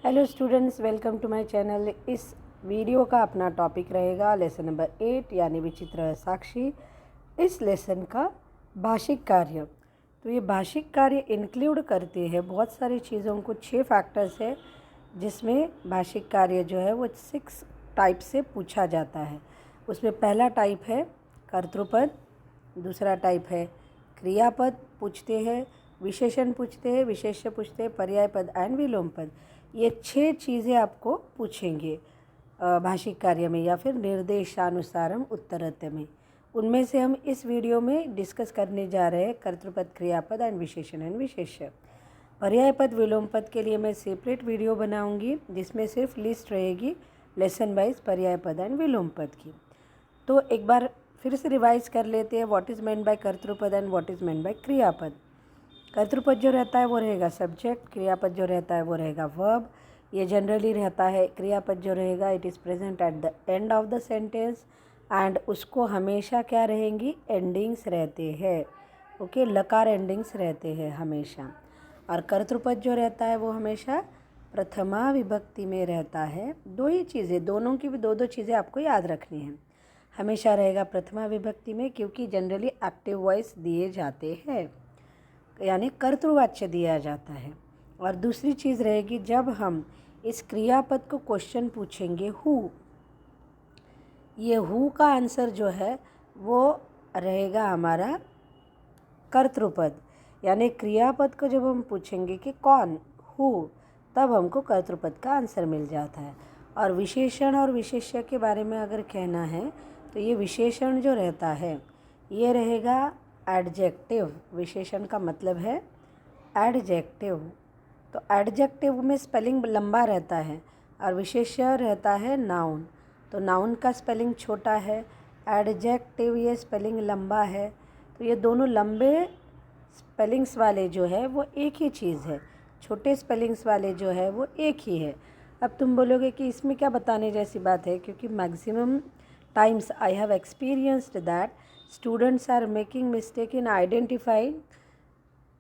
Hello students, welcome to my channel. इस video का अपना टॉपिक रहेगा लेसन नंबर 8 यानी विचित्र साक्षी। इस लेसन का भाषिक कार्य, तो ये भाषिक कार्य इंक्लूड करते हैं बहुत सारी चीज़ों को। 6 फैक्टर्स है जिसमें भाषिक कार्य जो है वो 6 टाइप से पूछा जाता है। उसमें पहला टाइप है कर्तृपद, दूसरा टाइप है क्रियापद पूछते हैं, विशेषण पूछते हैं, विशेष्य पूछते हैं, पर्याय पद एंड विलोम पद। ये 6 चीज़ें आपको पूछेंगे भाषिक कार्य में या फिर निर्देशानुसारम उत्तरत्य में। उनमें से हम इस वीडियो में डिस्कस करने जा रहे हैं कर्तृपद, क्रियापद एंड विशेषण एंड विशेष्य। पर्याय पद, विलोम पद के लिए मैं सेपरेट वीडियो बनाऊंगी जिसमें सिर्फ लिस्ट रहेगी लेसन वाइज पर्याय पद एंड विलोम पद की। तो एक बार फिर से रिवाइज कर लेते हैं व्हाट इज़ मेंट बाय कर्तृपद and what is meant by क्रियापद। कर्तृपद जो रहता है वो रहेगा सब्जेक्ट, क्रियापद जो रहता है वो रहेगा वर्ब। ये जनरली रहता है, क्रियापद जो रहेगा it is present at the end of the sentence and उसको हमेशा क्या रहेंगी, एंडिंग्स रहते हैं। ओके, लकार एंडिंग्स रहते हैं हमेशा। और कर्तृपद जो रहता है वो हमेशा प्रथमा विभक्ति में रहता है। दो ही चीज़ें, दोनों की भी दो चीज़ें आपको याद रखनी है। हमेशा रहेगा प्रथमा विभक्ति में क्योंकि जनरली एक्टिव वॉइस दिए जाते हैं, यानी कर्तृवाच्य दिया जाता है। और दूसरी चीज़ रहेगी जब हम इस क्रियापद को क्वेश्चन पूछेंगे हु, ये हु का आंसर जो है वो रहेगा हमारा कर्तृपद। यानी क्रियापद को जब हम पूछेंगे कि कौन, हु, तब हमको कर्तृपद का आंसर मिल जाता है। और विशेषण और विशेष्य के बारे में अगर कहना है तो ये विशेषण जो रहता है ये रहेगा एडजेक्टिव। विशेषण का मतलब है एडजेक्टिव। तो एडजेक्टिव में स्पेलिंग लंबा रहता है और विशेष्य रहता है नाउन। तो नाउन का स्पेलिंग छोटा है, एडजेक्टिव ये स्पेलिंग लंबा है। तो ये दोनों लंबे स्पेलिंग्स वाले जो है वो एक ही चीज़ है, छोटे स्पेलिंग्स वाले जो है वो एक ही है। अब तुम बोलोगे कि इसमें क्या बताने जैसी बात है, क्योंकि maximum times I have experienced that students are making mistake in identifying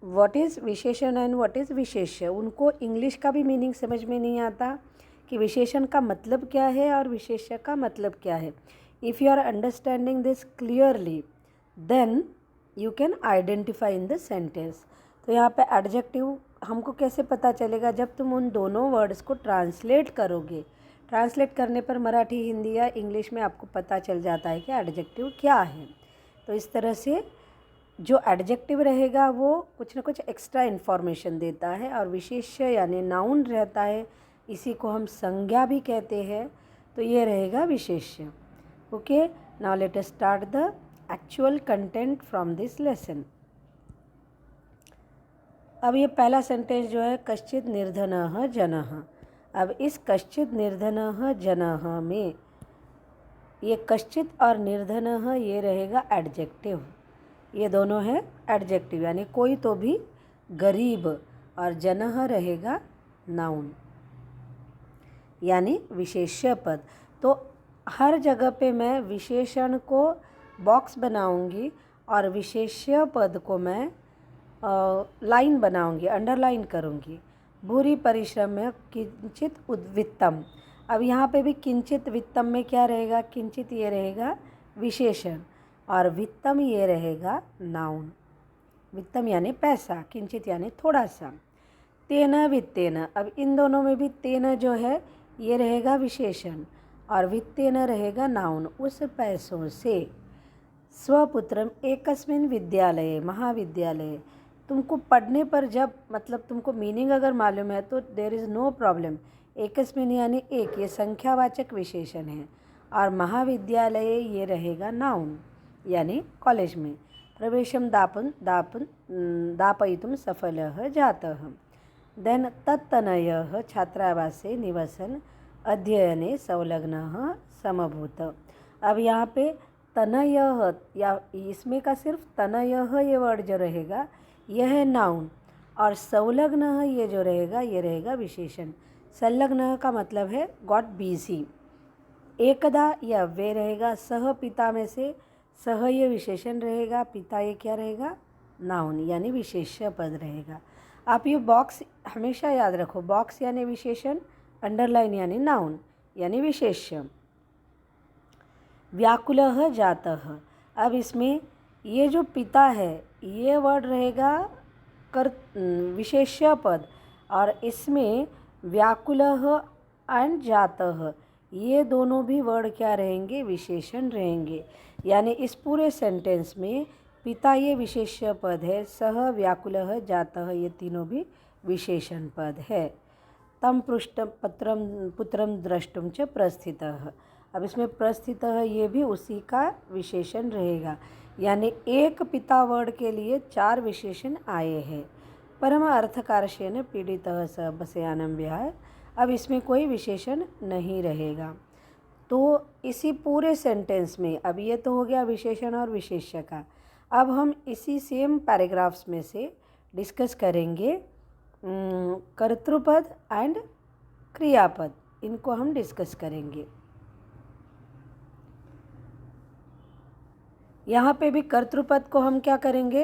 what is विशेषण एंड what is विशेष्य। उनको इंग्लिश का भी मीनिंग समझ में नहीं आता कि विशेषण का मतलब क्या है और विशेष्य का मतलब क्या है। If you are understanding this clearly then you can identify in the sentence. तो यहाँ पे एडजेक्टिव हमको कैसे पता चलेगा, जब तुम उन दोनों वर्ड्स को ट्रांसलेट करोगे। ट्रांसलेट करने पर मराठी, हिंदी या इंग्लिश में आपको पता चल जाता है कि एडजेक्टिव क्या है। तो इस तरह से जो एडजेक्टिव रहेगा वो कुछ ना कुछ एक्स्ट्रा इन्फॉर्मेशन देता है और विशेष्य यानी नाउन रहता है, इसी को हम संज्ञा भी कहते हैं। तो ये रहेगा विशेष्य। Okay, now let us start the actual content from this lesson. अब ये पहला सेंटेंस जो है कश्चित् निर्धनः जनः। अब इस कश्चित् निर्धनः जनः में ये कश्चित् और निर्धनः ये रहेगा एडजेक्टिव। ये दोनों है एडजेक्टिव, यानी कोई तो भी गरीब, और जनः रहेगा नाउन यानी विशेष्य पद। तो हर जगह पे मैं विशेषण को बॉक्स बनाऊंगी और विशेष्य पद को मैं लाइन बनाऊंगी, अंडरलाइन करूंगी। भूरि परिश्रम में किंचित उद्वित्तम। अब यहाँ पे भी किंचित वित्तम में क्या रहेगा, किंचित ये रहेगा विशेषण और वित्तम ये रहेगा नाउन। वित्तम यानी पैसा, किंचित यानी थोड़ा सा। तेन वित्तेन, अब इन दोनों में भी तेन जो है ये रहेगा विशेषण और वित्तेन रहेगा नाउन, उस पैसों से। स्वपुत्रम एकस्मिन् विद्यालये, महाविद्यालय। तुमको पढ़ने पर जब मतलब तुमको मीनिंग अगर मालूम है तो देयर इज़ नो प्रॉब्लम। एकस्मिन् यानी एक, ये संख्यावाचक विशेषण है और महाविद्यालय ये रहेगा नाउन यानी कॉलेज में। प्रवेशम दापयितुं सफलः जातः। देन तत्तनयः छात्रावासे निवसन अध्ययने संलग्नः समभूत। अब यहाँ पे तनयः या इसमें का सिर्फ तनयः ये वर्ड जो रहेगा यह है नाउन और संलग्नः ये जो रहेगा ये रहेगा विशेषण। संलग्न का मतलब है गॉट बिजी। एकदा यह वे रहेगा, सह पिता में से सह ये विशेषण रहेगा, पिता ये क्या रहेगा नाउन यानी विशेष्य पद रहेगा। आप ये बॉक्स हमेशा याद रखो, बॉक्स यानी विशेषण, अंडरलाइन यानी नाउन यानी विशेष्य। व्याकुलः जातः, अब इसमें ये जो पिता है ये वर्ड रहेगा कर विशेष्य पद, और इसमें व्याकुलः एंड जातः ये दोनों भी वर्ड क्या रहेंगे, विशेषण रहेंगे। यानी इस पूरे सेंटेंस में पिता ये विशेष्य पद है, सह व्याकुलः जातः ये तीनों भी विशेषण पद है। तम पृष्ठम पुत्रम द्रष्टुम च प्रस्थितः, अब इसमें प्रस्थितः ये भी उसी का विशेषण रहेगा। यानी एक पिता वर्ड के लिए 4 विशेषण आए हैं। परम अर्थकारशेन पीड़ितः स बसयानम विहाय, अब इसमें कोई विशेषण नहीं रहेगा। तो इसी पूरे सेंटेंस में अब ये तो हो गया विशेषण और विशेष्य का। अब हम इसी सेम पैराग्राफ्स में से डिस्कस करेंगे कर्तृपद एंड क्रियापद, इनको हम डिस्कस करेंगे। यहाँ पे भी कर्तृपद को हम क्या करेंगे,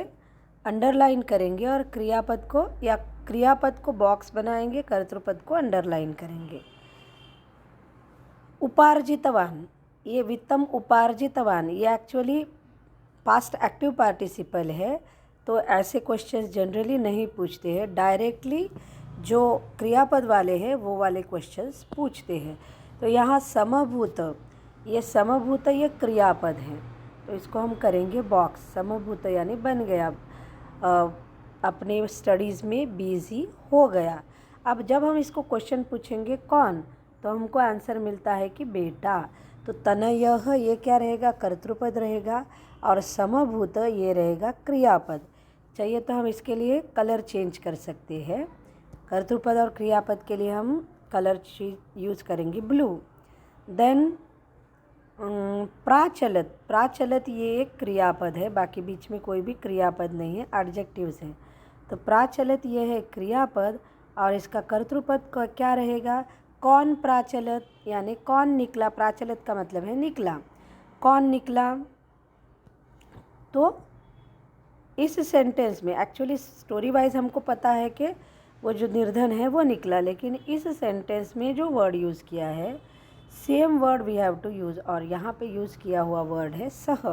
अंडरलाइन करेंगे, और क्रियापद को या क्रियापद को बॉक्स बनाएंगे, कर्तृपद को अंडरलाइन करेंगे। उपार्जितवान, ये वित्तम उपार्जितवान ये एक्चुअली पास्ट एक्टिव पार्टिसिपल है, तो ऐसे क्वेश्चंस जनरली नहीं पूछते हैं, डायरेक्टली जो क्रियापद वाले हैं वो वाले क्वेश्चंस पूछते हैं। तो यहाँ समभूत, ये समभूत ये क्रियापद है, तो इसको हम करेंगे बॉक्स। समभूत यानी बन गया, अपने स्टडीज़ में बिजी हो गया। अब जब हम इसको क्वेश्चन पूछेंगे कौन, तो हमको आंसर मिलता है कि बेटा। तो तनयः ये क्या रहेगा, कर्तृपद रहेगा, और समभूत ये रहेगा क्रियापद। चाहिए तो हम इसके लिए कलर चेंज कर सकते हैं। कर्तृपद और क्रियापद के लिए हम कलर यूज़ करेंगे ब्लू। देन प्राचलत, प्राचलत ये एक क्रियापद है, बाकी बीच में कोई भी क्रियापद नहीं है, एडजेक्टिव्स हैं। तो प्राचलत ये है क्रियापद, और इसका कर्तृपद का क्या रहेगा, कौन प्राचलत यानी कौन निकला, प्राचलत का मतलब है निकला, कौन निकला। तो इस सेंटेंस में एक्चुअली स्टोरी वाइज हमको पता है कि वो जो निर्धन है वो निकला, लेकिन इस सेंटेंस में जो वर्ड यूज़ किया है same word we have to use, और यहाँ पे यूज़ किया हुआ वर्ड है सह।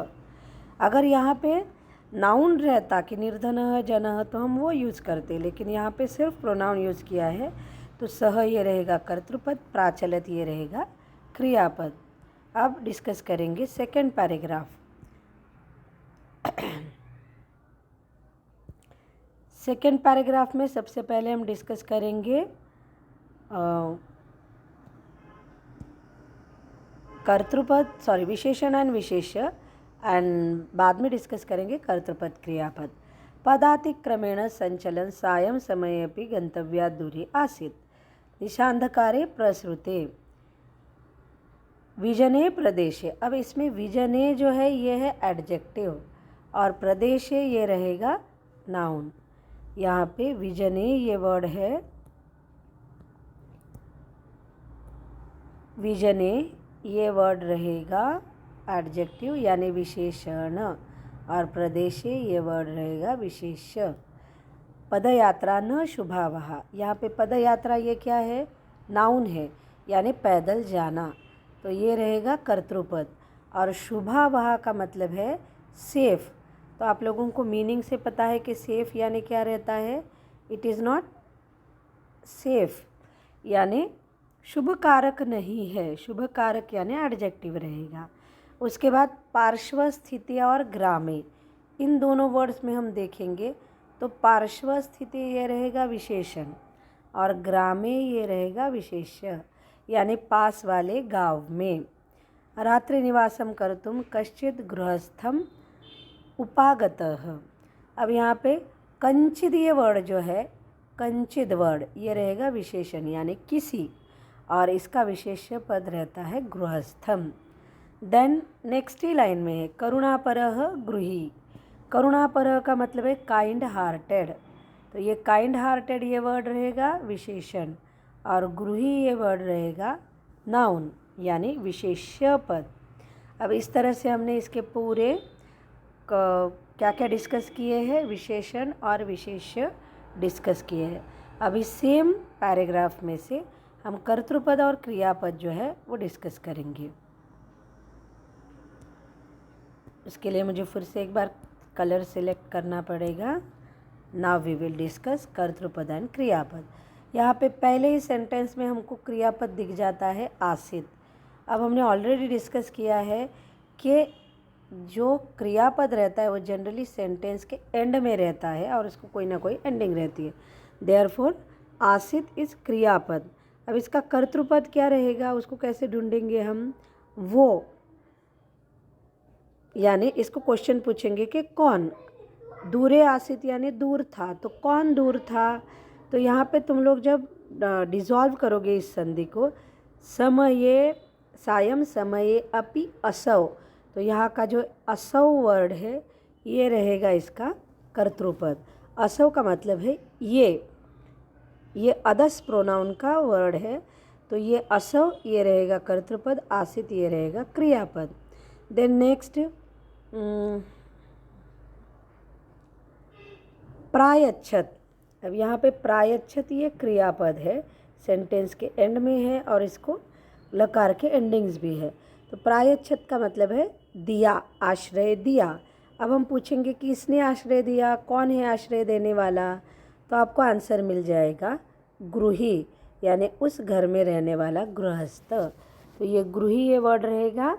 अगर यहाँ पे नाउन रहता कि निर्धनः जनः तो हम वो यूज़ करते, लेकिन यहाँ पे सिर्फ प्रोनाउन यूज़ किया है, तो सह ये रहेगा कर्तृपद, प्राचलत ये रहेगा क्रियापद। अब डिस्कस करेंगे सेकंड पैराग्राफ। सेकंड पैराग्राफ में सबसे पहले हम डिस्कस करेंगे कर्तृपद विशेषण एंड विशेष्य, एंड बाद में डिस्कस करेंगे कर्तृपद क्रियापद। पदातिक्रमेण संचलन सायं समये अपि गंतव्यात् दूरे आसीत्, दिशांधकारे प्रसृते, विजने प्रदेशे। अब इसमें विजने जो है ये है एडजेक्टिव, और प्रदेशे ये रहेगा नाउन। यहाँ पे विजने ये वर्ड है, विजने ये वर्ड रहेगा एडजेक्टिव यानी विशेषण, और प्रदेशे ये वर्ड रहेगा विशेष्य। पदयात्रा न शुभावह, यहाँ पे पदयात्रा ये क्या है, नाउन है यानी पैदल जाना, तो ये रहेगा कर्तृपद। और शुभावह का मतलब है सेफ, तो आप लोगों को मीनिंग से पता है कि सेफ यानी क्या रहता है, इट इज़ नॉट सेफ यानी शुभ कारक नहीं है, शुभ कारक यानी एडजेक्टिव रहेगा। उसके बाद पार्श्व स्थिति और ग्रामे, इन दोनों वर्ड्स में हम देखेंगे तो पार्श्व स्थिति ये रहेगा विशेषण, और ग्रामे ये रहेगा विशेष्य यानी पास वाले गांव में। रात्रि निवासम कर्तुम कश्चित् गृहस्थम उपागतः, अब यहाँ पे कंचिद ये वर्ड जो है, कंचिद वर्ड ये रहेगा विशेषण यानी किसी, और इसका विशेष्य पद रहता है गृहस्थम। देन नेक्स्ट ही लाइन में है करुणापरः गृही, करुणापरः का मतलब है काइंड हार्टेड, तो ये काइंड हार्टेड ये वर्ड रहेगा विशेषण, और गृही ये वर्ड रहेगा नाउन यानी विशेष्य पद। अब इस तरह से हमने इसके पूरे क्या क्या डिस्कस किए हैं, विशेषण और विशेष्य डिस्कस किए हैं। अभी सेम पैराग्राफ में से हम कर्तृपद और क्रियापद जो है वो डिस्कस करेंगे। उसके लिए मुझे फिर से एक बार कलर सिलेक्ट करना पड़ेगा। नाउ वी विल डिस्कस कर्तृपद एंड क्रियापद। यहाँ पे पहले ही सेंटेंस में हमको क्रियापद दिख जाता है आसित। अब हमने ऑलरेडी डिस्कस किया है कि जो क्रियापद रहता है वो जनरली सेंटेंस के एंड में रहता है और उसको कोई ना कोई एंडिंग रहती है। देयरफॉर आसित इज क्रियापद। अब इसका कर्तृपद क्या रहेगा, उसको कैसे ढूंढेंगे हम? वो, यानी इसको क्वेश्चन पूछेंगे कि कौन। दूरे आसित यानी दूर था, तो कौन दूर था? तो यहाँ पे तुम लोग जब डिज़ोल्व करोगे इस संधि को, समये सायं समये अपि असौ, तो यहाँ का जो असौ वर्ड है ये रहेगा इसका कर्तृपद। असौ का मतलब है ये अदस प्रोनाउन का वर्ड है, तो ये असौ ये रहेगा कर्तृपद, आसित ये रहेगा क्रियापद। देन नेक्स्ट प्रायच्छत। अब यहाँ पे प्रायच्छत ये क्रियापद है, सेंटेंस के एंड में है और इसको लकार के एंडिंग्स भी है। तो प्रायच्छत का मतलब है दिया, आश्रय दिया। अब हम पूछेंगे कि इसने आश्रय दिया, कौन है आश्रय देने वाला? तो आपको आंसर मिल जाएगा गृही, यानी उस घर में रहने वाला गृहस्थ। तो ये गृही ये वर्ड रहेगा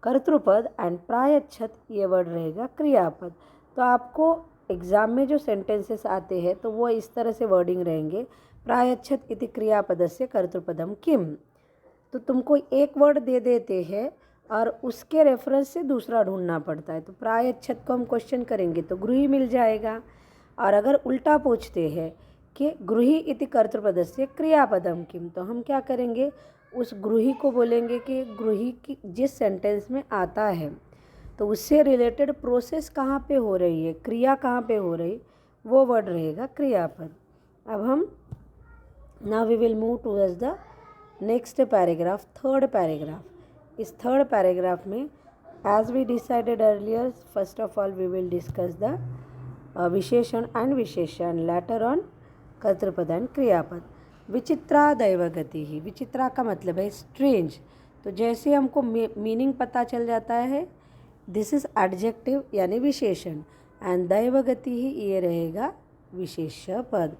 कर्तृपद एंड प्रायच्छत ये वर्ड रहेगा क्रियापद। तो आपको एग्ज़ाम में जो सेंटेंसेस आते हैं तो वो इस तरह से वर्डिंग रहेंगे, प्रायच्छत इति क्रियापदस्य कर्तृपदम किम। तो तुमको एक वर्ड दे देते हैं और उसके रेफरेंस से दूसरा ढूंढना पड़ता है। तो प्रायच्छत को हम क्वेश्चन करेंगे तो गृही मिल जाएगा, और अगर उल्टा पूछते हैं कि गृही इति कर्तृपदस्य क्रियापदम किम, तो हम क्या करेंगे, उस गृही को बोलेंगे कि गृही की जिस सेंटेंस में आता है तो उससे रिलेटेड प्रोसेस कहाँ पे हो रही है, क्रिया कहाँ पे हो रही, वो वर्ड रहेगा क्रियापद। अब हम now we will move towards the next paragraph, third paragraph. इस थर्ड पैराग्राफ में as we decided earlier, first of all we will discuss the विशेषण एंड विशेषण, लेटर ऑन कर्तृपद एंड क्रियापद। विचित्रा दैवगति ही, विचित्रा का मतलब है स्ट्रेंज। तो जैसे हमको मीनिंग पता चल जाता है, दिस इज़ एडजेक्टिव यानी विशेषण, एंड दैवगति ही ये रहेगा विशेष्य पद।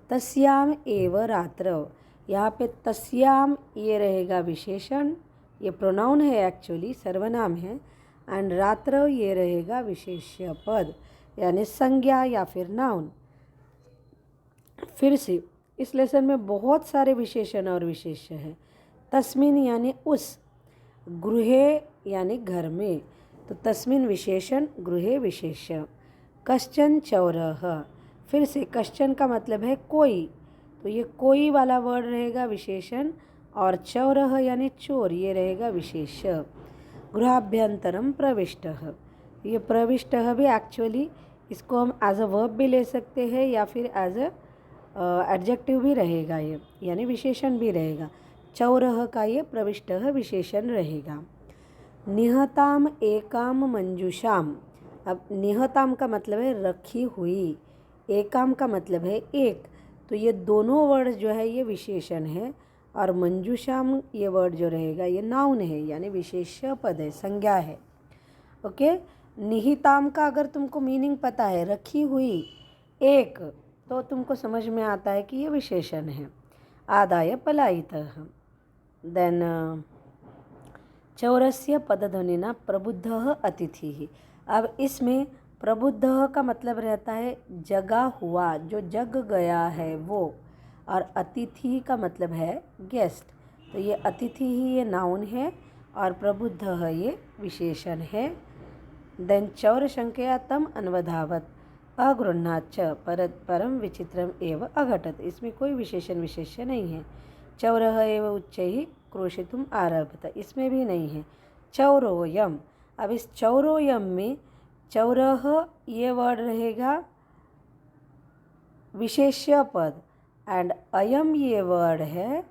तस्याम एव रात्रौ, यहाँ पे तस्याम ये रहेगा विशेषण, ये प्रोनाउन है एक्चुअली, सर्वनाम है, एंड रात्रौ ये रहेगा विशेष्य पद यानी संज्ञा या फिर नाउन। फिर से इस लेसन में बहुत सारे विशेषण और विशेष्य हैं। तस्मिन यानी उस, गृहे यानी घर में, तो तस्मिन विशेषण, गृहे विशेष्य। कश्चन चौरः, फिर से कश्चन का मतलब है कोई, तो ये कोई वाला वर्ड रहेगा विशेषण, और चौरः यानी चोर ये रहेगा विशेष्य। गृहाभ्यंतरम प्रविष्टः, ये प्रविष्टः भी एक्चुअली इसको हम एज अ वर्ब भी ले सकते हैं या फिर एज अ एडजेक्टिव भी रहेगा ये, यानी विशेषण भी रहेगा। चौरः का ये प्रविष्टः विशेषण रहेगा। निहताम एकाम मंजूषाम, अब निहताम का मतलब है रखी हुई, एकाम का मतलब है एक, तो ये दोनों वर्ड जो है ये विशेषण है, और मंजूषाम ये वर्ड जो रहेगा ये नाउन है यानी विशेष्य पद है, संज्ञा है। ओके, निहिताम का अगर तुमको मीनिंग पता है, रखी हुई एक, तो तुमको समझ में आता है कि ये विशेषण है। आदाय पलायितः, देन चौरस्य पदध्वनिना प्रबुद्धः अतिथिः। अब इसमें प्रबुद्धः का मतलब रहता है जगा हुआ, जो जग गया है वो, और अतिथि का मतलब है गेस्ट, तो ये अतिथि ही ये नाउन है और प्रबुद्धः ये विशेषण है। देन चौर शंकया तम अन्वधावत अगृह्णाच्च परम विचित्रम एव अघटत, इसमें कोई विशेषण विशेष्य नहीं है। चौरः एव उच्चैः क्रोशितुम आरभत, इसमें भी नहीं है। चौरोयम, अब इस चौरोयम में चौरः ये वर्ड रहेगा विशेष्य पद, एंड अयम ये वर्ड है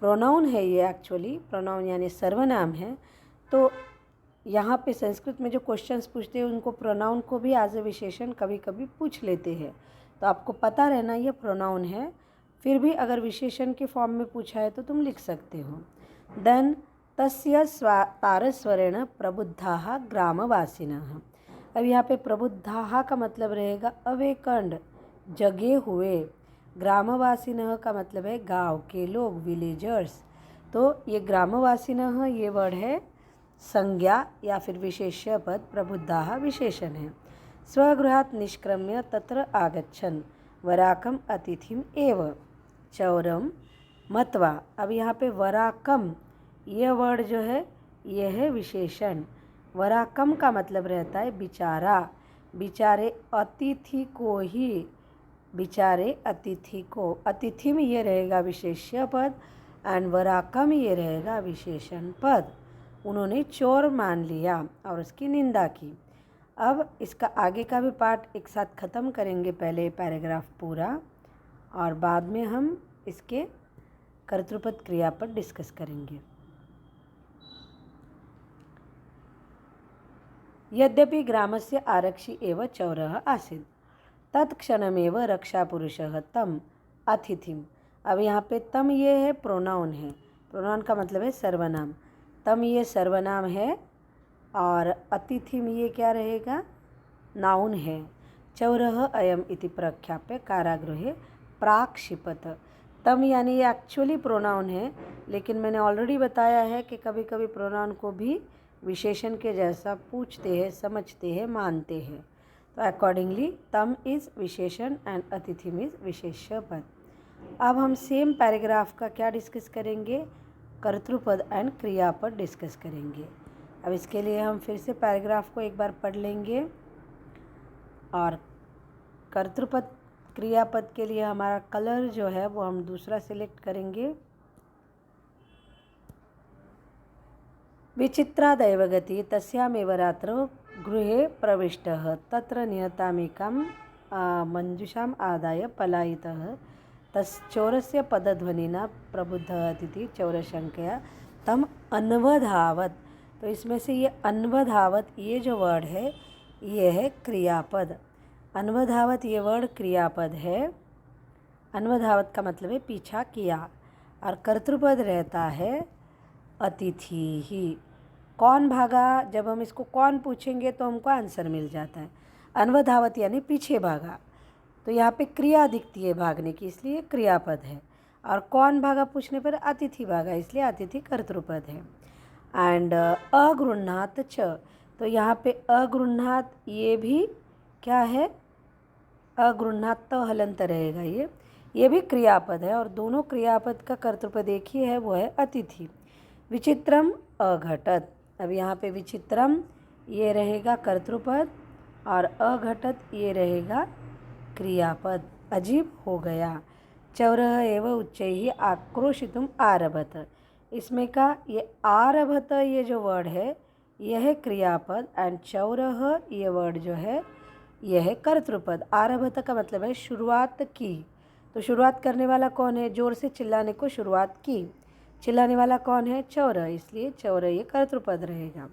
प्रोनाउन है, ये एक्चुअली प्रोनाउन यानी सर्वनाम है। तो यहाँ पे संस्कृत में जो क्वेश्चंस पूछते हैं उनको प्रोनाउन को भी एज ए विशेषण कभी कभी पूछ लेते हैं, तो आपको पता रहना ये प्रोनाउन है। फिर भी अगर विशेषण के फॉर्म में पूछा है तो तुम लिख सकते हो। देन तस्य तारस्वरेण प्रबुद्धाः ग्रामवासिनः। अब यहाँ पे प्रबुद्धाः का मतलब रहेगा अवेकंड, जगे हुए। ग्रामवासिनः का मतलब है गांव के लोग, विलेजर्स। तो ये ग्रामवासिनः ये वर्ड है संज्ञा या फिर विशेष्य पद, प्रबुद्धाः विशेषण है। स्वगृहात् निष्क्रम्य तत्र आगच्छन् वराकम अतिथिम एव चौरम मत्वा। अब यहाँ पे वराकम ये वर्ड जो है ये है विशेषण। वराकम का मतलब रहता है बिचारा, बिचारे अतिथि को ही, बिचारे अतिथि को। अतिथि में ये रहेगा विशेष्य पद एंड वराकम ये रहेगा विशेषण पद। उन्होंने चोर मान लिया और उसकी निंदा की। अब इसका आगे का भी पार्ट एक साथ ख़त्म करेंगे, पहले पैराग्राफ पूरा, और बाद में हम इसके कर्तृपद क्रियापद डिस्कस करेंगे। यद्यपि ग्रामस्य आरक्षी एव चौरः आसीत् तत्क्षणमेव रक्षापुरुषः तम अतिथिम। अब यहाँ पे तम ये है प्रोनाउन है, प्रोनाउन का मतलब है सर्वनाम। तम ये सर्वनाम है और अतिथिम ये क्या रहेगा, नाउन है। चौरः अयम इति प्रख्याप्य कारागृहे प्राक्षिपत। तम यानी ये एक्चुअली प्रोनाउन है, लेकिन मैंने ऑलरेडी बताया है कि कभी कभी प्रोनाउन को भी विशेषण के जैसा पूछते हैं, समझते हैं, मानते हैं। तो अकॉर्डिंगली तम इज़ विशेषण एंड अतिथिम इज़ विशेष्य पद। अब हम सेम पैराग्राफ का क्या डिस्कस करेंगे, कर्तृपद एंड क्रियापद डिस्कस करेंगे। अब इसके लिए हम फिर से पैराग्राफ को एक बार पढ़ लेंगे और कर्तृपद क्रियापद के लिए हमारा कलर जो है वो हम दूसरा सिलेक्ट करेंगे। विचित्रादैवगति तस्यामेव रात्रौ गृहे प्रविष्टः तत्र नियतामेकां मञ्जूषाम् आदाय पलायितः तश्चोरस्य पदध्वनिना प्रबुद्धः अतिथि चौरशङ्कया तम अन्वधावत्। तो इसमें से ये अन्वधावत ये जो वर्ड है ये है क्रियापद। अन्वधावत ये वर्ड क्रियापद है। अन्वधावत का मतलब है पीछा किया, और कर्तृपद रहता है अतिथि ही। कौन भागा, जब हम इसको कौन पूछेंगे तो हमको आंसर मिल जाता है। अन्वधावत यानी पीछे भागा, तो यहाँ पे क्रिया दिखती है भागने की, इसलिए क्रियापद है। और कौन भागा पूछने पर अतिथि भागा, इसलिए अतिथि कर्तृपद है। एंड अगृह्णात च, तो यहाँ पे अगृह्णात ये भी क्या है, अगृह्णात तो हलंत रहेगा, ये भी क्रियापद है, और दोनों क्रियापद का कर्तृपद एक ही है, वो है अतिथि। विचित्रम अघटत। अब यहाँ पे विचित्रम ये रहेगा कर्तृपद और अघटत ये रहेगा क्रियापद, अजीब हो गया। चौरः एव उच्चैः आक्रोशितुम आरभत। इसमें का ये आरभत ये जो वर्ड है यह है क्रियापद, एंड चौरः ये वर्ड जो है यह है कर्तृपद। आरभत का मतलब है शुरुआत की, तो शुरुआत करने वाला कौन है, जोर से चिल्लाने को शुरुआत की, चिल्लाने वाला कौन है, चौर, इसलिए चौर ये कर्तृपद रहेगा।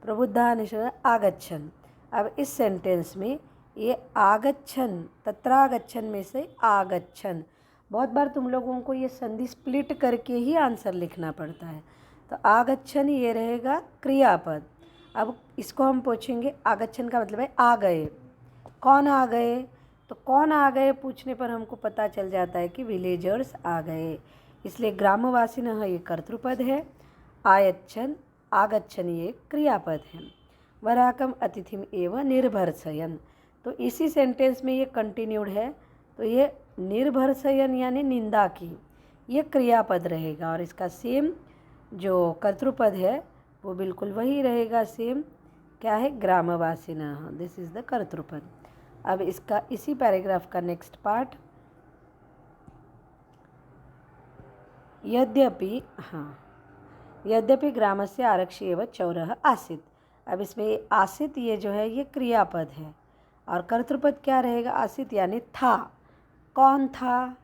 प्रबुद्धा निश्चय आगच्छन। अब इस सेंटेंस में ये आगच्छन, तत्रागच्छन में से आगच्छन, बहुत बार तुम लोगों को ये संधि स्प्लिट करके ही आंसर लिखना पड़ता है। तो आगच्छन ये रहेगा क्रियापद। अब इसको हम पूछेंगे, आगच्छन का मतलब है आ गए, कौन आ गए, तो कौन आ गए पूछने पर हमको पता चल जाता है कि विलेजर्स आ गए, इसलिए ग्रामवासिनः ये कर्तृपद है, आयच्छन आगच्छन ये क्रियापद है। वराकम अतिथिम एव निर्भर्सयन, तो इसी सेंटेंस में ये कंटिन्यूड है, तो ये निर्भर्सयन यानी निंदा की, ये क्रियापद रहेगा, और इसका सेम जो कर्तृपद है वो बिल्कुल वही रहेगा, सेम क्या है, ग्रामवासिनः, दिस इज़ द कर्तृपद। अब इसका इसी पैराग्राफ का नेक्स्ट पार्ट, यद्यपि ग्रामस्य आरक्षी एवं चौरः आसीत्। अब इसमें आसीत् ये जो है ये क्रियापद है, और कर्तृपद क्या रहेगा, आसीत् यानी था, कौन था,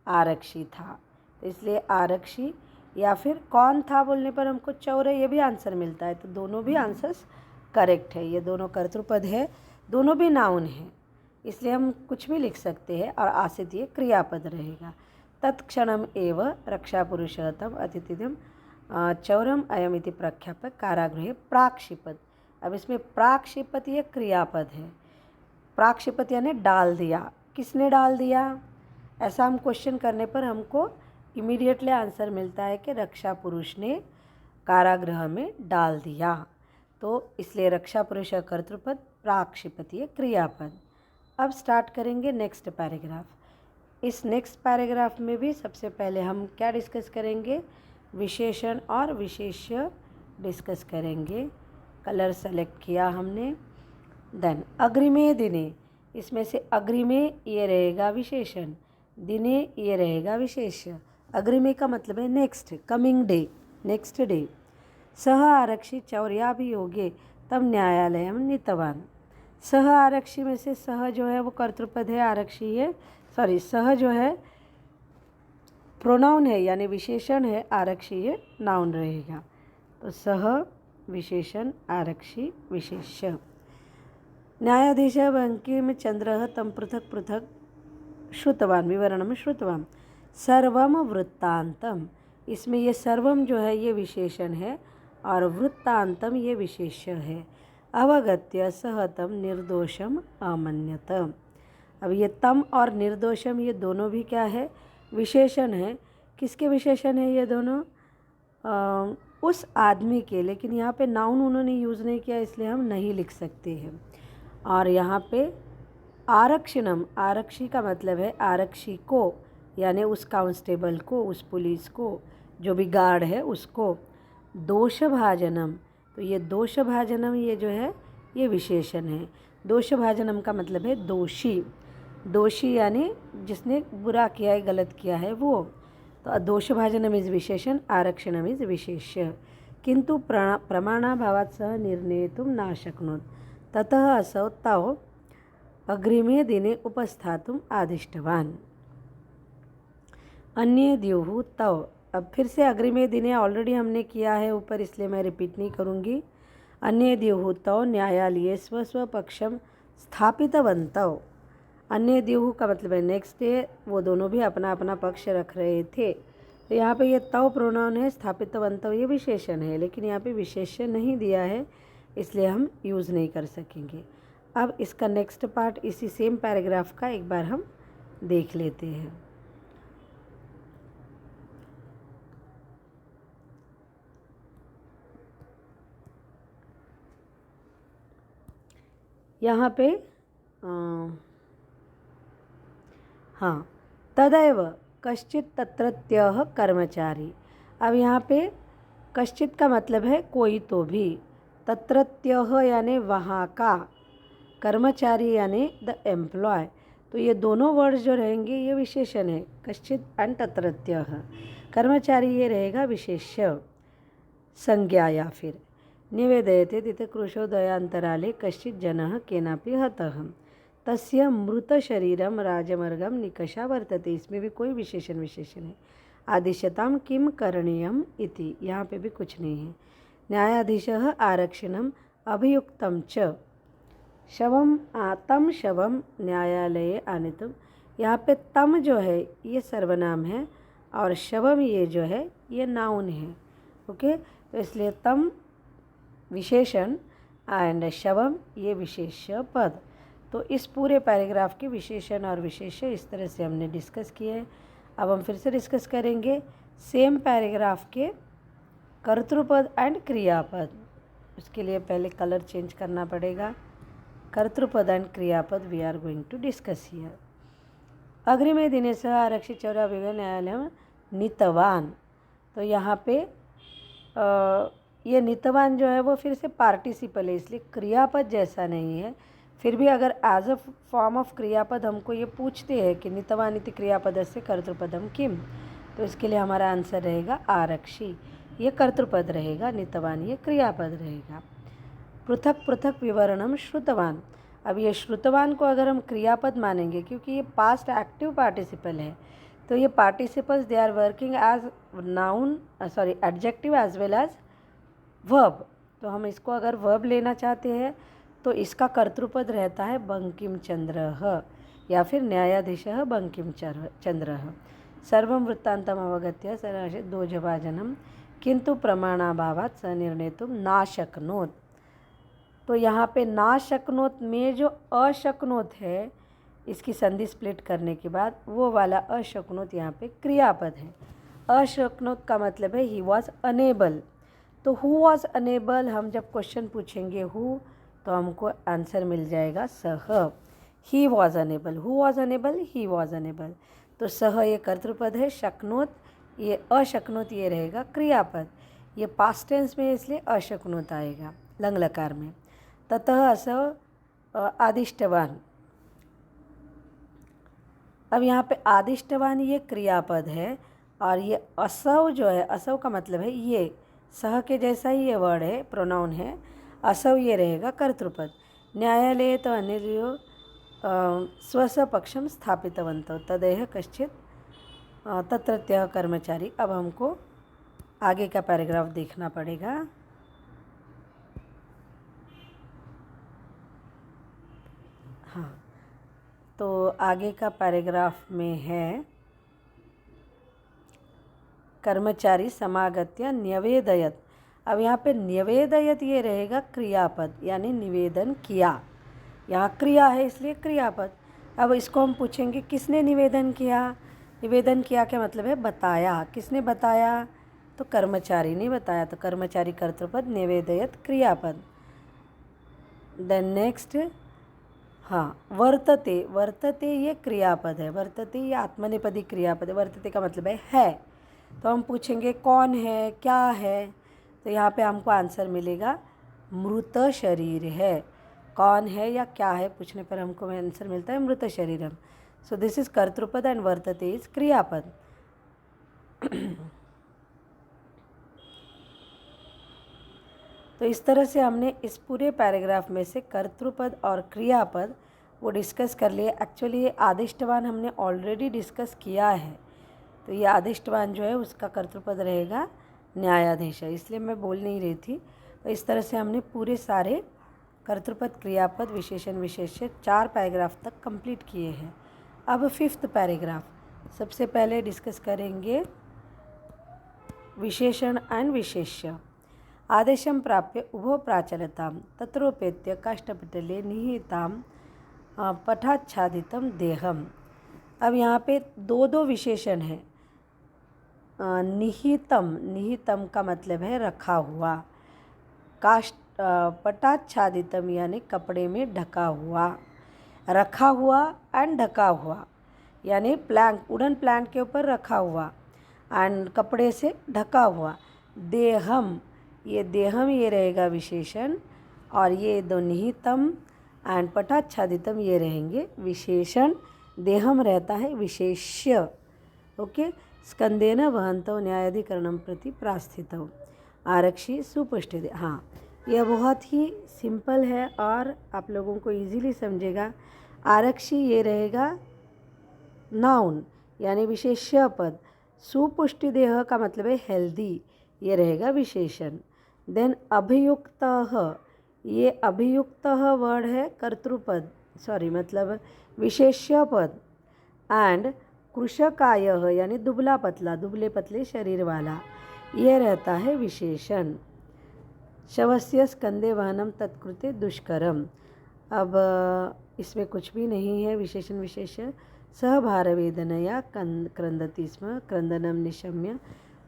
आरक्षी था, इसलिए आरक्षी या फिर कौन था बोलने पर हमको चौर ये भी आंसर मिलता है, तो दोनों भी आंसर्स करेक्ट है। ये दोनों कर्तृपद है, दोनों भी नाउन है, इसलिए हम कुछ भी लिख सकते हैं और आसित ये क्रियापद रहेगा। तत्क्षणम एव रक्षापुरुषतम अतिथिदम चौरम अयम इति प्रख्याप्य कारागृहे प्राक्षिपत। अब इसमें प्राक्षिपत ये क्रियापद है। प्राक्षिपत यानी डाल दिया। किसने डाल दिया? ऐसा हम क्वेश्चन करने पर हमको इमीडिएटली आंसर मिलता है कि रक्षा पुरुष ने कारागृह में डाल दिया। तो इसलिए रक्षा पुरुष का कर्तृपद, प्राक्षिपत ये क्रियापद। अब स्टार्ट करेंगे नेक्स्ट पैराग्राफ। इस नेक्स्ट पैराग्राफ में भी सबसे पहले हम क्या डिस्कस करेंगे? विशेषण और विशेष्य डिस्कस करेंगे। कलर सेलेक्ट किया हमने। देन अग्रिमे दिने, इसमें से अग्रिमे ये रहेगा विशेषण, दिने ये रहेगा विशेष्य। अग्रिमे का मतलब है next, coming day, next day. सह आरक्षी चौर्याभियोगे तम न्यायालयम नीतवान। सह आरक्षी में से सह जो है वो कर्तृपद है, आरक्षी है, सॉरी सह जो है प्रोनाउन है यानी विशेषण है, आरक्षी ये नाउन रहेगा। तो सह विशेषण, आरक्षी विशेष्य। न्यायाधीश बंकिम चंद्र तम पृथक पृथक श्रुतवान, विवरणम श्रुतवान। सर्वम वृत्तांतम, इसमें ये सर्वम जो है ये विशेषण है और वृत्तांतम ये विशेष्य है। अवगत्य सह तम निर्दोषम अमन्यत। अब ये तम और निर्दोषम ये दोनों भी क्या है? विशेषण है। किसके विशेषण है ये दोनों? उस आदमी के, लेकिन यहाँ पे नाउन उन्होंने यूज़ नहीं किया इसलिए हम नहीं लिख सकते हैं। और यहाँ पे आरक्षणम, आरक्षी का मतलब है आरक्षी को, यानी उस कांस्टेबल को, उस पुलिस को, जो भी गार्ड है उसको। दोषभाजनम, तो ये दोषभाजनम ये जो है ये विशेषण है। दोषभाजनम का मतलब है दोषी, दोषी यानी जिसने बुरा किया है, गलत किया है वो। तो दोषभाजनम इज विशेषण, आरक्षणम इज विशेष्य। किंतु प्रमाणाभावात् सह निर्णेतुं न शक्नोत्, ततः असौ तौ अग्रिमे दिने उपस्थातुम् आदिष्टवान्। अन्ये द्युः तौ, अब फिर से अग्रिमे दिने ऑलरेडी हमने किया है ऊपर, इसलिए मैं रिपीट नहीं करूँगी। अन्ये द्युः तौ न्यायालये स्वस्वपक्षं स्थापितवन्तौ। अन्य द्युः का मतलब है नेक्स्ट डे, वो दोनों भी अपना अपना पक्ष रख रहे थे। तो यहाँ पे ये तौ प्रोनाउन है, स्थापितवन्तौ ये विशेषण है, लेकिन यहाँ पे विशेषण नहीं दिया है इसलिए हम यूज़ नहीं कर सकेंगे। अब इसका नेक्स्ट पार्ट इसी सेम पैराग्राफ का एक बार हम देख लेते हैं। यहाँ पे हाँ, तदैव कश्चित तत्रत्यः कर्मचारी। अब यहाँ पे कश्चित का मतलब है कोई तो भी, तत्रत्यः यानी वहाँ का, कर्मचारी यानी द एम्प्लॉय। तो ये दोनों वर्ड्स जो रहेंगे ये विशेषण है, कश्चित एंड तत्रत्यः। कर्मचारी ये रहेगा विशेष्य, संज्ञा या फिर। निवेदयते तिथे कृशोदयान्तराले कश्चित् जनः केनापि हतः तस्य मृतशरीरं राजमार्गं निकषा वर्तते। इसमें भी कोई विशेषण है। आदिश्यतां किं करणीयम् इति, यहाँ पे भी कुछ नहीं है। न्यायाधीशः आरक्षणम् अभियुक्तं च शवम तम शवम न्यायालये आनेतुं। यहाँ पे तम जो है ये सर्वनाम है और शवम ये जो है ये नाउन है। ओके, तो इसलिए तम विशेषण एंड शवम ये विशेष्य पद। तो इस पूरे पैराग्राफ के विशेषण और विशेष्य इस तरह से हमने डिस्कस किए हैं। अब हम फिर से डिस्कस करेंगे सेम पैराग्राफ के कर्तृपद एंड क्रियापद। उसके लिए पहले कलर चेंज करना पड़ेगा। कर्तृपद एंड क्रियापद we are going to discuss here. अग्रिमे दिने सह आरक्षित चौराभियोग न्यायालय नीतवान। तो यहाँ पे ये नीतवान जो है वो फिर से पार्टिसिपल है, इसलिए क्रियापद जैसा नहीं है। फिर भी अगर एज अ फॉर्म ऑफ क्रियापद हमको ये पूछते हैं कि नीतवान इति क्रियापदस्य कर्तृपदम किम, तो इसके लिए हमारा आंसर रहेगा आरक्षी, ये कर्तृपद रहेगा, नीतवान ये क्रियापद रहेगा। पृथक पृथक विवरणम श्रुतवान। अब ये श्रुतवान को अगर हम क्रियापद मानेंगे क्योंकि ये पास्ट एक्टिव पार्टिसिपल है, तो ये participles they are working as noun sorry adjective as well as verb. तो हम इसको अगर वर्ब लेना चाहते हैं तो इसका कर्तृपद रहता है बंकिम चंद्रः या फिर न्यायाधीशः बंकिम चंद्रः। सर्वं वृत्तान्तम् अवगत्य दोजभाजनं किंतु प्रमाणाभावात् स निर्णेतुं नाशक्नोत्। तो यहाँ पे नाशक्नोत में जो अशक्नोत है, इसकी संधि स्प्लिट करने के बाद वो वाला अशक्नोत यहाँ पे क्रियापद है। अशक्नोत का मतलब है ही वॉज अनेबल। तो हु वॉज अनेबल, हम जब क्वेश्चन पूछेंगे हु तो हमको आंसर मिल जाएगा सह। He was unable, who was unable, he was unable. तो सह ये कर्तृपद है, शक्नोत ये अशक्नोत ये रहेगा क्रियापद। ये पास्ट टेंस में इसलिए अशक्नोत आएगा लंग लकार में। ततः असव आदिष्टवान। अब यहाँ पे आदिष्टवान ये क्रियापद है और ये असव जो है, असव का मतलब है ये, सह के जैसा ही ये वर्ड है, प्रोनाउन है। असव ये रहेगा कर्तृपद। न्यायालये तो अन्ययो स्वस्य पक्षम स्थापितवन्तौ तदेह कश्चित् तत्रत्यः कर्मचारी। अब हमको आगे का पैराग्राफ देखना पड़ेगा। हाँ, तो आगे का पैराग्राफ में है कर्मचारी समागत्य न्यवेदयत। अब यहाँ पे न्यवेदयत ये रहेगा क्रियापद, यानी निवेदन किया। यहाँ क्रिया है इसलिए क्रियापद। अब इसको हम पूछेंगे किसने निवेदन किया। निवेदन किया क्या मतलब है बताया। किसने बताया, तो कर्मचारी ने बताया। तो कर्मचारी कर्तृपद, निवेदयत क्रियापद। देन नेक्स्ट, हाँ, वर्तते। वर्तते ये क्रियापद है। वर्तते ये आत्मनेपदी क्रियापद है। वर्तते का मतलब है। तो हम पूछेंगे कौन है, क्या है, तो यहाँ पे हमको आंसर मिलेगा मृत शरीर है। कौन है या क्या है पूछने पर हमको आंसर मिलता है मृत शरीरम। सो दिस इज कर्तृपद एंड वर्तते इज क्रियापद। तो इस तरह से हमने इस पूरे पैराग्राफ में से कर्तृपद और क्रियापद वो डिस्कस कर लिए। एक्चुअली ये आदिष्टवान हमने ऑलरेडी डिस्कस किया है। तो ये आदिष्टवान जो है उसका कर्तृपद रहेगा न्यायाधीश, इसलिए मैं बोल नहीं रही थी। तो इस तरह से हमने पूरे सारे कर्तृपद, क्रियापद, विशेषण, विशेष्य 4 पैराग्राफ तक कंप्लीट किए हैं। अब 5th पैराग्राफ सबसे पहले डिस्कस करेंगे विशेषण एंड विशेष्य। आदेशं प्राप्य उभो प्राचलतां तत्रोपेत्य काष्ठपटले निहितां पठाच्छादितं देहम। अब यहाँ पे दो विशेषण हैं। निहितम, निहितम का मतलब है रखा हुआ। पटाच्छादितम यानी कपड़े में ढका हुआ। रखा हुआ एंड ढका हुआ यानी प्लैंक, वुडन प्लैंक के ऊपर रखा हुआ एंड कपड़े से ढका हुआ। देहम, ये देहम ये रहेगा विशेषण और ये दो निहितम एंड पटाच्छादितम ये रहेंगे विशेषण। देहम रहता है विशेष्य। ओके। स्कंदेन वहंतौ न्यायाधिकरणं प्रति प्रास्थितौ आरक्षी सुपुष्टि। हाँ, यह बहुत ही सिंपल है और आप लोगों को इजीली समझेगा। आरक्षी ये रहेगा नाउन यानी विशेष्य पद। सुपुष्टि देह का मतलब है हेल्दी, ये रहेगा विशेषण। देन अभियुक्तः, ये अभियुक्तः वर्ड है कर्तृपद, सॉरी मतलब विशेष्य पद। एंड कृशकायः यानी दुबला पतला, दुबले पतले शरीर वाला, ये रहता है विशेषण। शवस्य स्कंदे वहनम तत्कृते दुष्करम। अब इसमें कुछ भी नहीं है विशेषण विशेष्य। सहभारवेदनया क्रंदति स्म क्रंदनम निशम्य।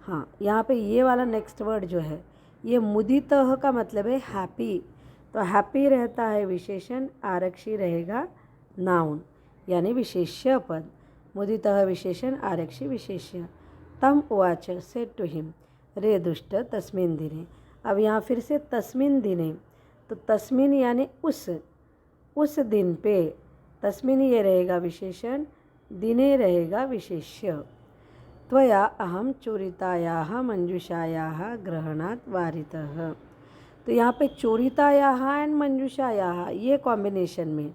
हाँ, यहाँ पे ये वाला नेक्स्ट वर्ड जो है ये मुदितः का मतलब है हैप्पी। तो हैप्पी रहता है विशेषण, आरक्षी रहेगा नाउन यानी विशेष्य पद। मुदितः विशेषण, आरक्षी विशेष्य। तम उवाच सेड टू हिम रे दुष्ट तस्मिन् दिने। अब यहाँ फिर से तस्मिन् दिने, तो तस्मिन् यानी उस दिन पे। तस्मिन् ये रहेगा विशेषण, दिने रहेगा विशेष्य। त्वया अहम चोरितायाः मंजुषायाः ग्रहणात् वारितः। तो यहाँ पे चोरितायाः एंड मंजुषायाः ये कॉम्बिनेशन में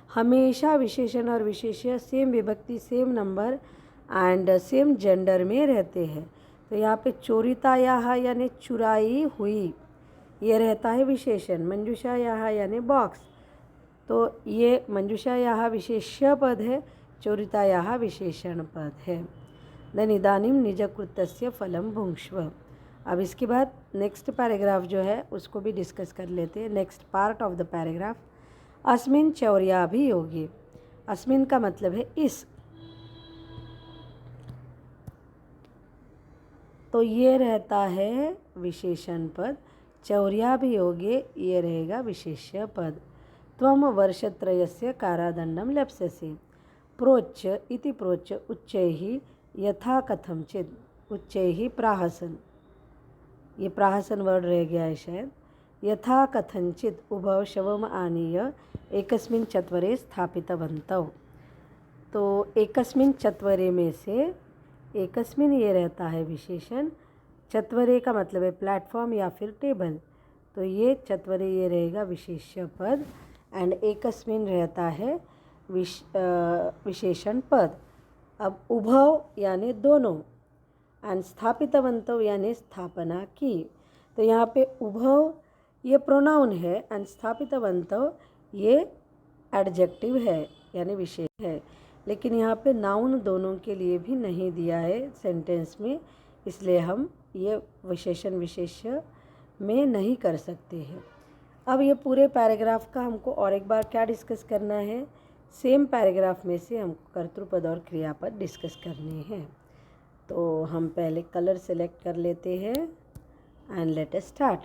हमेशा विशेषण और विशेष्य सेम विभक्ति, same number and same gender में रहते हैं। तो यहाँ पे चोरितायाः यानी चुराई हुई, ये रहता है विशेषण। मंजूषायाः यानी बॉक्स, तो ये मंजूषायाः विशेष्य पद है, चोरितायाः विशेषण पद है। देन इदानीं निजकृत्यस्य फलं भुङ्क्ष्व। अब इसके बाद नेक्स्ट पैराग्राफ जो है उसको भी डिस्कस कर लेते हैं। Next part of the paragraph, अस्मिन् चौर्याभियोगे। अस्मिन् का मतलब है इस, तो ये रहता है विशेषण पद। चौर्याभियोगे ये रहेगा विशेष्य पद। त्वं वर्षत्रयस्य कारादण्डं लप्स्यसि। प्रोच्य इति प्रोच्य उच्चैः यथा कथंचित्, उच्चैः प्राहसन्, ये प्राहसन वर्ड रह गया है शायद। यथा कथंचित् उभौ शवम् आनीय एकस्मिन् चत्वरे स्थापितवन्तौ। तो एकस्मिन् चत्वरे में से एकस्मिन् ये रहता है विशेषण, चत्वरे का मतलब है प्लेटफॉर्म या फिर टेबल, तो ये चत्वरे ये रहेगा विशेष्य पद। एंड एकस्मिन् रहता है विशेषण पद। अब उभव यानी दोनों, एंड स्थापितवन्तौ यानी स्थापना की। तो यहाँ पे उभव ये प्रोनाउन है एंड स्थापितवन्तौ ये एडजेक्टिव है यानी विशेष है, लेकिन यहाँ पे नाउन दोनों के लिए भी नहीं दिया है सेंटेंस में, इसलिए हम ये विशेषण विशेष्य में नहीं कर सकते हैं। अब ये पूरे पैराग्राफ का हमको और एक बार क्या डिस्कस करना है, सेम पैराग्राफ में से हमको कर्तृपद और क्रियापद डिस्कस करने हैं। तो हम पहले कलर सेलेक्ट कर लेते हैं एंड लेट अस स्टार्ट।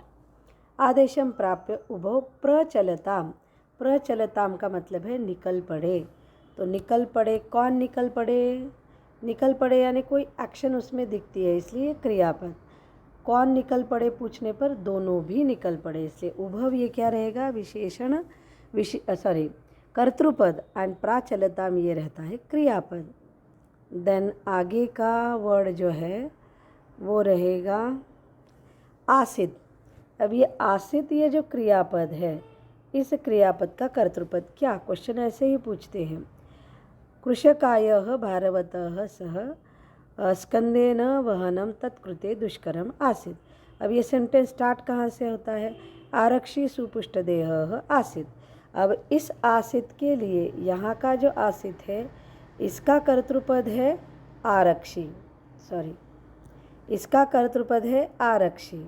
आदेशं प्राप्य उभौ प्रचलताम। प्रचलताम का मतलब है निकल पड़े। तो निकल पड़े, कौन निकल पड़े? निकल पड़े यानी कोई एक्शन उसमें दिखती है, इसलिए क्रियापद। कौन निकल पड़े पूछने पर दोनों भी निकल पड़े, इसलिए उभव ये क्या रहेगा विशेषण कर्तृपद एंड प्राचलताम ये रहता है क्रियापद। देन आगे का वर्ड जो है वो रहेगा आसित। अब ये आसित ये जो क्रियापद है, इस क्रियापद का कर्तृपद क्या, क्वेश्चन ऐसे ही पूछते हैं। कृषकायः भारवतः सह स्कंदेन वहनम तत्कृते दुष्करम आसित। अब ये सेंटेंस स्टार्ट कहाँ से होता है, आरक्षी सुपुष्टदेहः आसित। अब इस आसित के लिए यहाँ का जो आसित है इसका कर्तृपद है आरक्षी, इसका कर्तृपद है आरक्षी,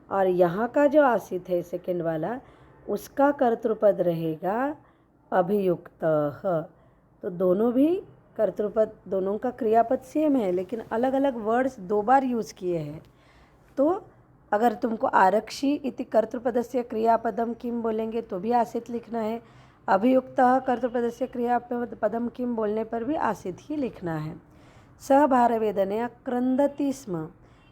और यहाँ का जो आसित है सेकंड वाला उसका कर्तृपद रहेगा अभियुक्तः। तो दोनों भी कर्तृपद, दोनों का क्रियापद सेम है लेकिन अलग अलग वर्ड्स दो बार यूज़ किए हैं। तो अगर तुमको आरक्षी इति कर्तृपदस्य क्रियापदम किम बोलेंगे तो भी आसित लिखना है, अभियुक्तः कर्तृपदस्य क्रियापदम किम बोलने पर भी आसित ही लिखना है। सहभारवेदनया क्रंदति स्म,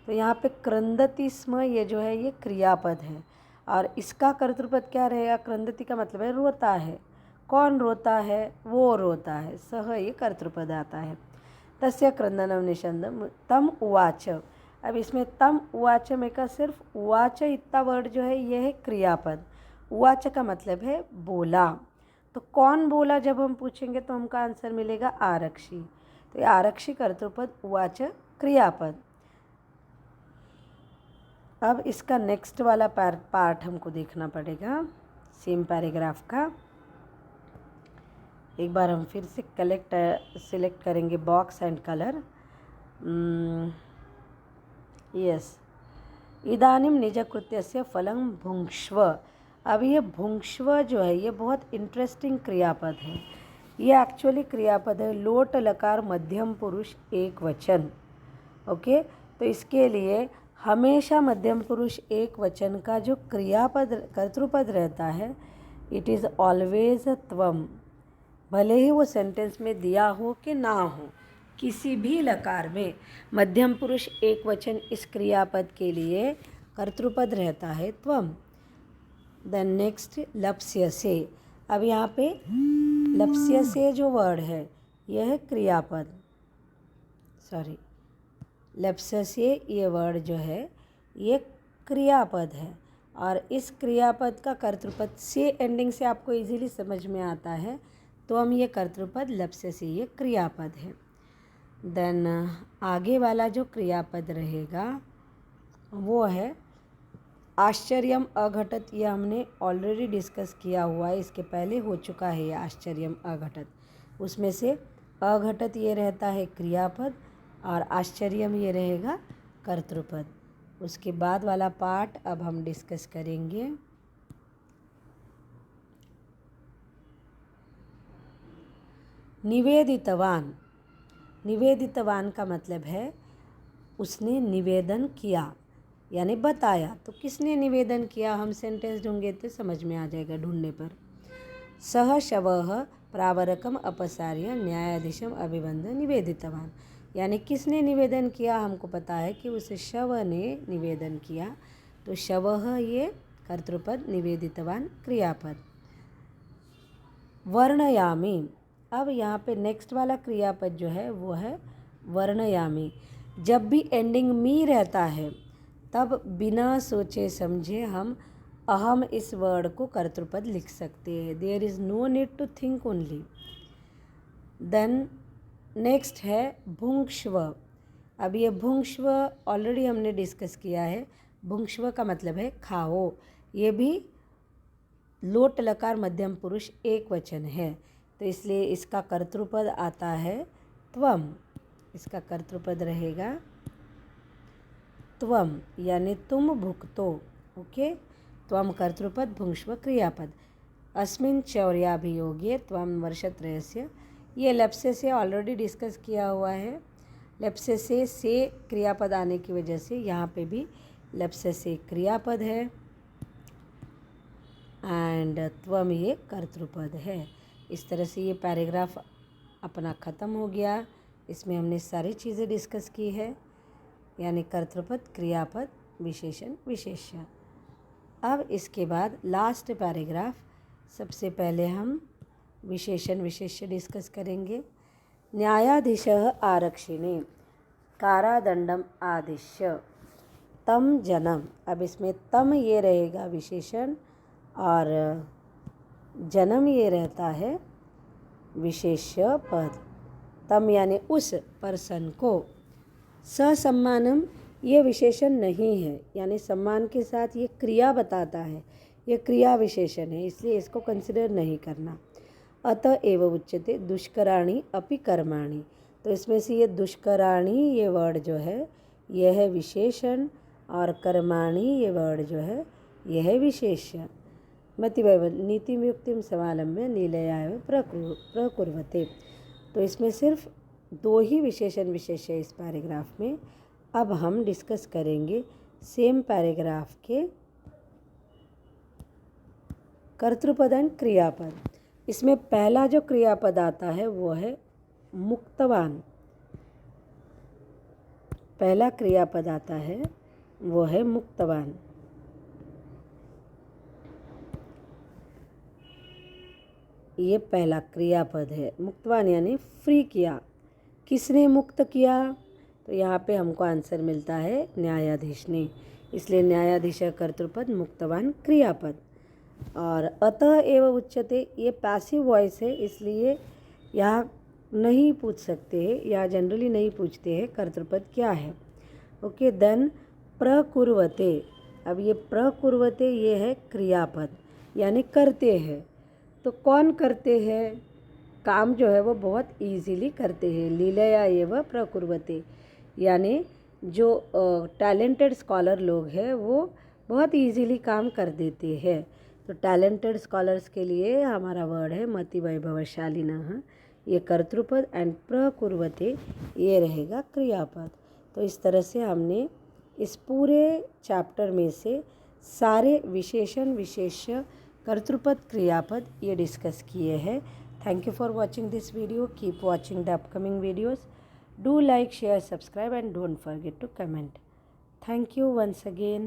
तो यहाँ पे क्रंदति स्म ये जो है ये क्रियापद है और इसका कर्तृपद क्या रहेगा, क्रंदति का मतलब है रोता है। कौन रोता है, वो रोता है, सह ये कर्तृपद आता है। तस्य क्रंदनम निषंदम तम उवाच। अब इसमें तम उवाच में का सिर्फ उवाच इतना वर्ड जो है ये है क्रियापद। उवाच का मतलब है बोला, तो कौन बोला जब हम पूछेंगे तो हमका आंसर मिलेगा आरक्षी। तो ये आरक्षी कर्तृपद, उवाच क्रियापद। अब इसका नेक्स्ट वाला पार्ट हमको देखना पड़ेगा सेम पैराग्राफ का। एक बार हम फिर से सिलेक्ट करेंगे बॉक्स एंड कलर। यस, इदानीं निजकृत्यस्य फलं भुङ्क्ष्व। अब ये भुङ्क्ष्व जो है ये बहुत इंटरेस्टिंग क्रियापद है। ये एक्चुअली क्रियापद है लोट लकार मध्यम पुरुष एक वचन। ओके, तो इसके लिए हमेशा मध्यम पुरुष एक वचन का जो क्रियापद कर्तृपद रहता है इट इज़ ऑलवेज त्वम, भले ही वो सेंटेंस में दिया हो कि ना हो। किसी भी लकार में मध्यम पुरुष एक वचन इस क्रियापद के लिए कर्तृपद रहता है त्वम। देन नेक्स्ट लप्स्यसे। अब यहाँ पे लप्स्यसे जो वर्ड है यह है क्रियापद, लप्स्यसे ये वर्ड जो है ये क्रियापद है और इस क्रियापद का कर्तृपद से एंडिंग से आपको इजीली समझ में आता है। तो हम ये कर्तृपद लप्स्यसे ये क्रियापद है। देन आगे वाला जो क्रियापद रहेगा वो है आश्चर्यम अघटत, ये हमने ऑलरेडी डिस्कस किया हुआ है, इसके पहले हो चुका है ये आश्चर्यम अघटत। उसमें से अघटत ये रहता है क्रियापद और आश्चर्यम ये रहेगा कर्तृपद। उसके बाद वाला पार्ट अब हम डिस्कस करेंगे। निवेदितवान, निवेदितवान का मतलब है उसने निवेदन किया यानी बताया। तो किसने निवेदन किया, हम सेंटेंस ढूंढेंगे तो समझ में आ जाएगा ढूंढने पर। सह शवः प्रावरकम अपसार्य न्यायाधीशम अभिबंध निवेदितवान, यानी किसने निवेदन किया, हमको पता है कि उस शव ने निवेदन किया। तो शवः ये कर्तृपद, निवेदितवान क्रियापद। वर्णयामि, अब यहाँ पे नेक्स्ट वाला क्रियापद जो है वो है वर्णयामि। जब भी एंडिंग मी रहता है तब बिना सोचे समझे हम अहम इस वर्ड को कर्तृपद लिख सकते हैं। There is no need to think only. Then next है भुंक्ष्व। अब ये भुंक्ष्व ऑलरेडी हमने डिस्कस किया है। भुंक्ष्व का मतलब है खाओ। ये भी लोट लकार मध्यम पुरुष एक वचन है, तो इसलिए इसका कर्तृपद आता है त्वम। इसका कर्तृपद रहेगा त्वम, यानी तुम भुक्तो। ओके, त्वम कर्तृपद, भुंक्ष्व क्रियापद। अस्मिन् चौर्याभियोगे त्वम वर्षत्रयस्य, ये लप्से से ऑलरेडी डिस्कस किया हुआ है। लप्से से क्रियापद आने की वजह से यहाँ पे भी लप्से से क्रियापद है एंड त्वम ये कर्तृपद है। इस तरह से ये पैराग्राफ अपना ख़त्म हो गया। इसमें हमने सारी चीज़ें डिस्कस की है, यानी कर्तृपद, क्रियापद, विशेषण, विशेष्य। अब इसके बाद लास्ट पैराग्राफ, सबसे पहले हम विशेषण विशेष्य डिस्कस करेंगे। न्यायाधीशः आरक्षिणे कारादंडम आदिश्य तम जनम। अब इसमें तम ये रहेगा विशेषण और जन्म ये रहता है विशेष्य पद। तम यानी उस पर्सन को। ससम्मानम ये विशेषण नहीं है, यानी सम्मान के साथ ये क्रिया बताता है, ये क्रिया विशेषण है, इसलिए इसको कंसिडर नहीं करना। अतः एव उच्यते दुष्कराणि अपि कर्माणि। तो इसमें से ये दुष्कराणि ये वर्ड जो है यह है विशेषण और कर्माणि ये वर्ड जो है यह है विशेष्य। मतिवैव नीतिम युक्तिम समालम्य लीलया एव प्रकुर्वते। तो इसमें सिर्फ दो ही विशेषण विशेष है इस पैराग्राफ में। अब हम डिस्कस करेंगे सेम पैराग्राफ के कर्तृपद एंड क्रियापद। इसमें पहला जो क्रियापद आता है वो है मुक्तवान। पहला क्रियापद आता है वो है मुक्तवान। ये पहला क्रियापद है। मुक्तवान यानी फ्री किया। किसने मुक्त किया, तो यहाँ पे हमको आंसर मिलता है न्यायाधीश ने, इसलिए न्यायाधीश कर्तृपद, मुक्तवान क्रियापद। और अतः एव उच्यते ये पैसिव वॉइस है, इसलिए यहाँ नहीं पूछ सकते हैं या जनरली नहीं पूछते हैं कर्तृपद क्या है। ओके, देन प्रकुर्वते। अब ये प्रकुर्वते ये है क्रियापद यानी करते हैं। तो कौन करते हैं, काम जो है वो बहुत इजीली करते हैं। लीलया एव प्रकुर्वते, यानी जो टैलेंटेड स्कॉलर लोग हैं वो बहुत इजीली काम कर देते हैं। तो टैलेंटेड स्कॉलर्स के लिए हमारा वर्ड है मतिवैभवशालिनः, ये कर्तृपद एंड प्रकुर्वते ये रहेगा क्रियापद। तो इस तरह से हमने इस पूरे चैप्टर में से सारे विशेषण विशेष्य कर्तृपद क्रियापद ये डिस्कस किए हैं। Thank you for watching this video. Keep watching the upcoming videos. Do like, share, subscribe and don't forget to comment. Thank you once again.